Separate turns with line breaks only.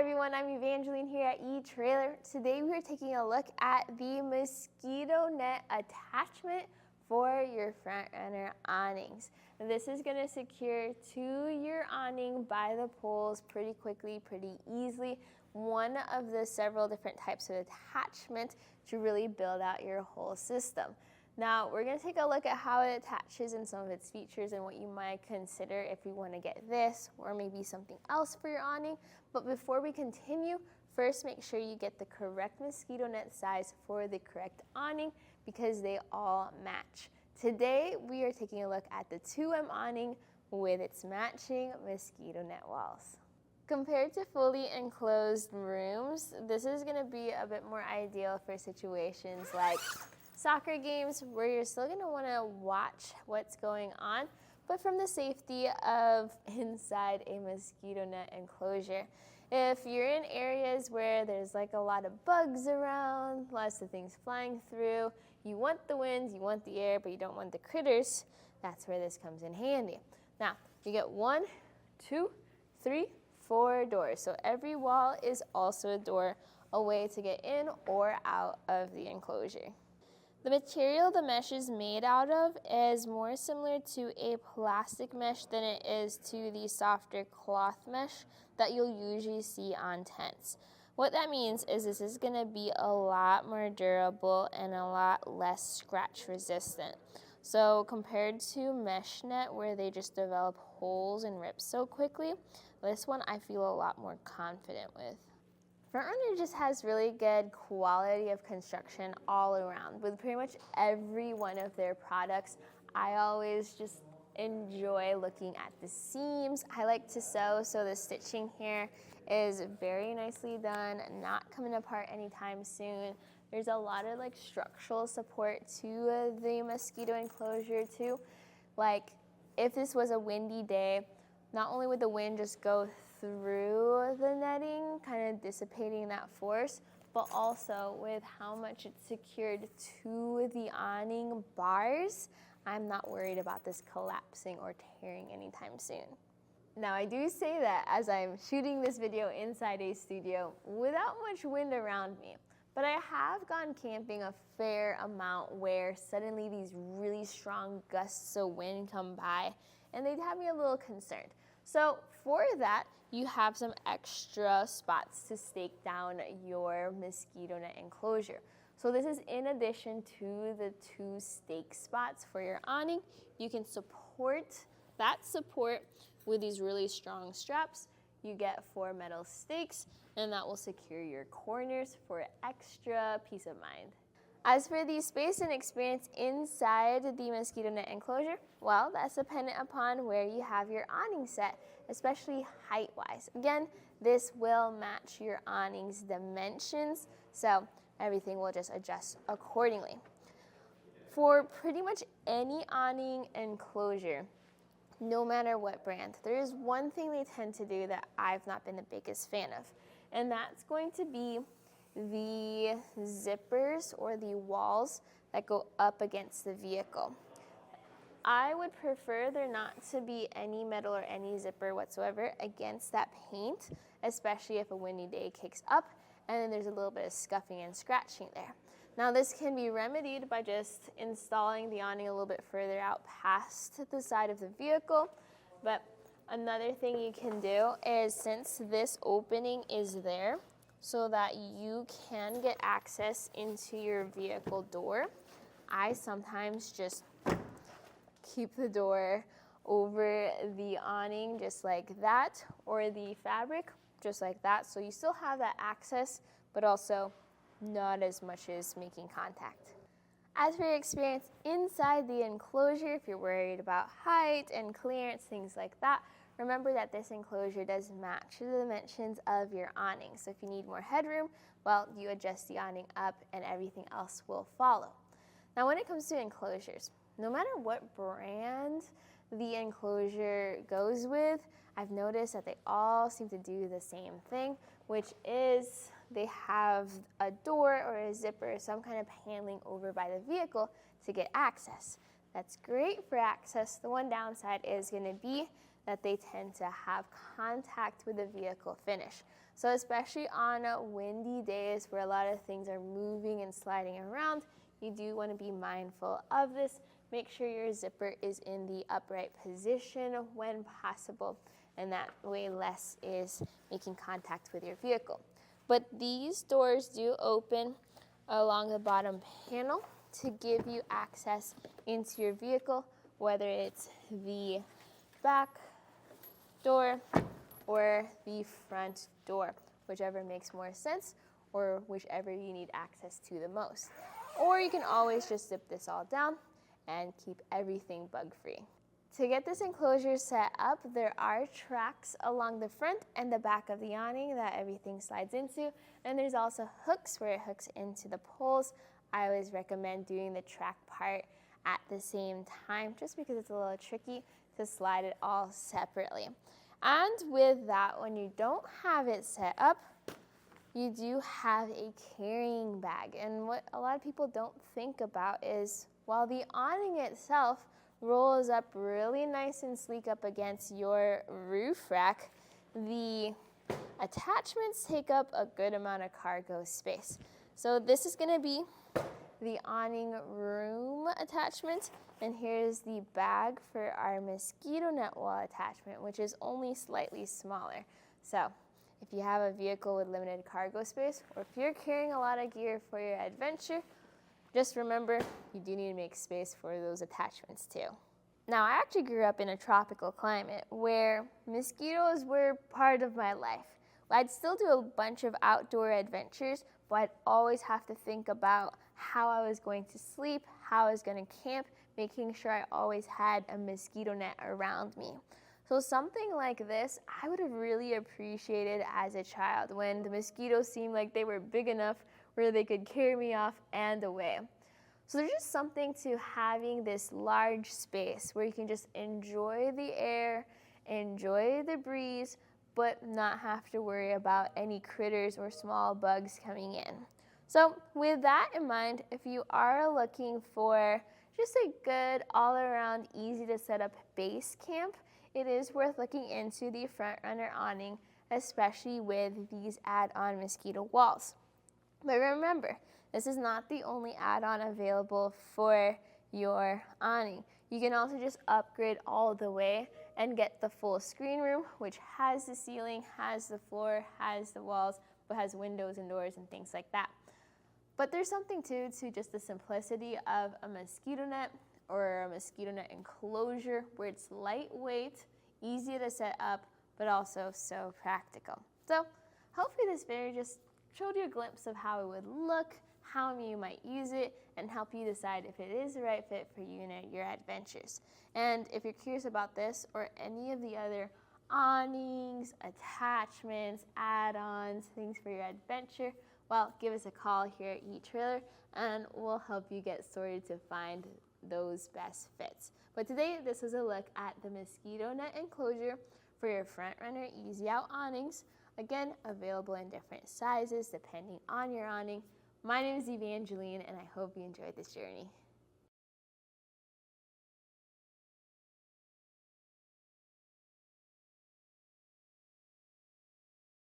everyone, I'm Evangeline here at eTrailer. Today we are taking a look at the mosquito net attachment for your Front Runner awnings. This is going to secure to your awning by the poles pretty quickly, pretty easily. One of the several different types of attachment to really build out your whole system. Now we're going to take a look at how it attaches and some of its features and what you might consider if you want to get this or maybe something else for your awning. But before we continue, first make sure you get the correct mosquito net size for the correct awning because they all match. Today we are taking a look at the 2M awning with its matching mosquito net walls. Compared to fully enclosed rooms, this is going to be a bit more ideal for situations like soccer games where you're still going to want to watch what's going on, but from the safety of inside a mosquito net enclosure. If you're in areas where there's like a lot of bugs around, lots of things flying through, you want the winds, you want the air, but you don't want the critters, that's where this comes in handy. Now, you get 1, 2, 3, 4 doors. So every wall is also a door, a way to get in or out of the enclosure. The material the mesh is made out of is more similar to a plastic mesh than it is to the softer cloth mesh that you'll usually see on tents. What that means is this is going to be a lot more durable and a lot less scratch resistant. So compared to mesh net where they just develop holes and rip so quickly, this one I feel a lot more confident with. Front Runner just has really good quality of construction all around. With pretty much every one of their products, I always just enjoy looking at the seams. I like to sew, so the stitching here is very nicely done, not coming apart anytime soon. There's a lot of like structural support to the mosquito enclosure too. Like if this was a windy day, not only would the wind just go through the netting, kind of dissipating that force, but also with how much it's secured to the awning bars, I'm not worried about this collapsing or tearing anytime soon. Now I do say that as I'm shooting this video inside a studio without much wind around me, but I have gone camping a fair amount where suddenly these really strong gusts of wind come by and they'd have me a little concerned. So for that, you have some extra spots to stake down your mosquito net enclosure. So this is in addition to the 2 stake spots for your awning. You can support that support with these really strong straps. You get 4 metal stakes, and that will secure your corners for extra peace of mind. As for the space and experience inside the mosquito net enclosure, well, that's dependent upon where you have your awning set, especially height-wise. Again, this will match your awning's dimensions, so everything will just adjust accordingly. For pretty much any awning enclosure, no matter what brand, there is one thing they tend to do that I've not been the biggest fan of, and that's going to be the zippers or the walls that go up against the vehicle. I would prefer there not to be any metal or any zipper whatsoever against that paint, especially if a windy day kicks up and then there's a little bit of scuffing and scratching there. Now this can be remedied by just installing the awning a little bit further out past the side of the vehicle, but another thing you can do is, since this opening is there so that you can get access into your vehicle door, I sometimes just keep the door over the awning just like that, or the fabric just like that, so you still have that access, but also not as much as making contact. As for your experience inside the enclosure, if you're worried about height and clearance, things like that, remember that this enclosure does match the dimensions of your awning. So if you need more headroom, well, you adjust the awning up and everything else will follow. Now when it comes to enclosures, no matter what brand the enclosure goes with, I've noticed that they all seem to do the same thing, which is they have a door or a zipper, some kind of paneling over by the vehicle to get access. That's great for access. The one downside is going to be that they tend to have contact with the vehicle finish. So especially on windy days where a lot of things are moving and sliding around, you do want to be mindful of this. Make sure your zipper is in the upright position when possible, and that way less is making contact with your vehicle. But these doors do open along the bottom panel to give you access into your vehicle, whether it's the back door or the front door, whichever makes more sense or whichever you need access to the most. Or you can always just zip this all down and keep everything bug-free. To get this enclosure set up, there are tracks along the front and the back of the awning that everything slides into, and there's also hooks where it hooks into the poles. I always recommend doing the track part at the same time, just because it's a little tricky to slide it all separately. And with that, when you don't have it set up, you do have a carrying bag. And what a lot of people don't think about is, while the awning itself rolls up really nice and sleek up against your roof rack, the attachments take up a good amount of cargo space. So this is going to be the awning room attachment, and here's the bag for our mosquito net wall attachment, which is only slightly smaller. So if you have a vehicle with limited cargo space, or if you're carrying a lot of gear for your adventure, just remember, you do need to make space for those attachments too. Now, I actually grew up in a tropical climate where mosquitoes were part of my life. I'd still do a bunch of outdoor adventures, but I'd always have to think about how I was going to sleep, how I was going to camp, making sure I always had a mosquito net around me. So something like this, I would have really appreciated as a child, when the mosquitoes seemed like they were big enough where they could carry me off and away. So there's just something to having this large space where you can just enjoy the air, enjoy the breeze, but not have to worry about any critters or small bugs coming in. So with that in mind, if you are looking for just a good all-around, easy to set up base camp, it is worth looking into the Front Runner Awning, especially with these add-on mosquito walls. But remember, this is not the only add-on available for your awning. You can also just upgrade all the way and get the full screen room, which has the ceiling, has the floor, has the walls, but has windows and doors and things like that. But there's something too to just the simplicity of a mosquito net or a mosquito net enclosure, where it's lightweight, easy to set up, but also so practical. So hopefully this video just showed you a glimpse of how it would look, how you might use it, and help you decide if it is the right fit for you and your adventures. And if you're curious about this or any of the other awnings, attachments, add-ons, things for your adventure, well, give us a call here at eTrailer and we'll help you get sorted to find those best fits. But today, this was a look at the mosquito net enclosure for your Front Runner Easy Out awnings. Again, available in different sizes depending on your awning. My name is Evangeline, and I hope you enjoyed this journey.